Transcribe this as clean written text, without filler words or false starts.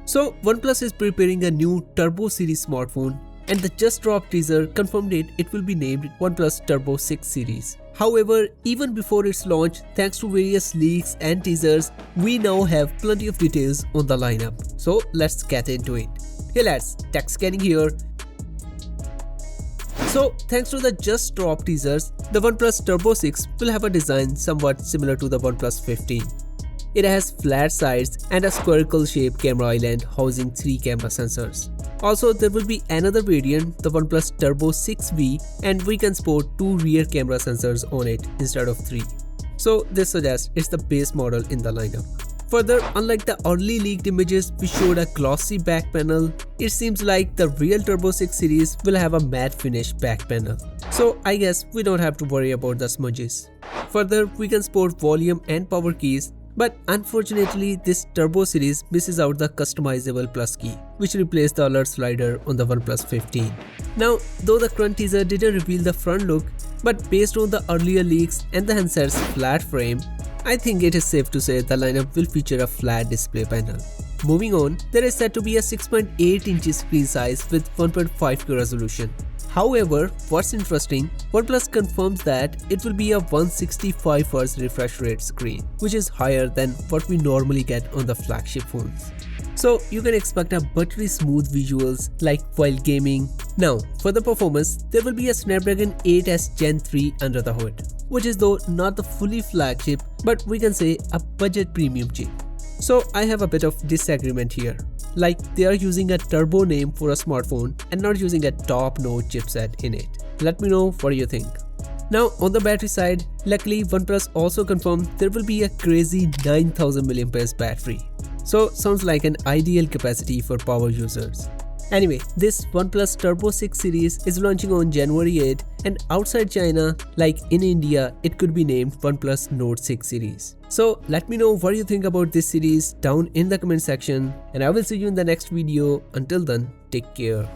So OnePlus is preparing a new Turbo series smartphone, and the just dropped teaser confirmed it will be named OnePlus Turbo 6 series. However, even before its launch, thanks to various leaks and teasers, we now have plenty of details on the lineup. So let's get into it. Hey lads, TechScanning here. So thanks to the just dropped teasers, the OnePlus Turbo 6 will have a design somewhat similar to the OnePlus 15. It has flat sides and a spherical shaped camera island housing 3 camera sensors. Also, there will be another variant, the OnePlus Turbo 6V, and we can sport 2 rear camera sensors on it instead of 3. So this suggests it's the base model in the lineup. Further, unlike the early leaked images which showed a glossy back panel, it seems like the real Turbo 6 series will have a matte finish back panel. So I guess we don't have to worry about the smudges. Further, we can sport volume and power keys. But unfortunately, this Turbo series misses out the customizable plus key, which replaced the alert slider on the OnePlus 15. Now, though the current teaser didn't reveal the front look, but based on the earlier leaks and the handset's flat frame, I think it is safe to say the lineup will feature a flat display panel. Moving on, there is said to be a 6.8 inches screen size with 1.5K resolution. However, what's interesting, OnePlus confirms that it will be a 165Hz refresh rate screen, which is higher than what we normally get on the flagship phones. So you can expect a buttery smooth visuals like while gaming. Now, for the performance, there will be a Snapdragon 8S Gen 3 under the hood, which is though not the fully flagship, but we can say a budget premium chip. So I have a bit of disagreement here. Like, they are using a turbo name for a smartphone and not using a top-notch chipset in it. Let me know what you think. Now on the battery side, luckily OnePlus also confirmed there will be a crazy 9000 mAh battery. So sounds like an ideal capacity for power users. Anyway, this OnePlus Turbo 6 series is launching on January 8, and outside China, like in India, it could be named OnePlus Note 6 series. So let me know what you think about this series down in the comment section, and I will see you in the next video. Until then, take care.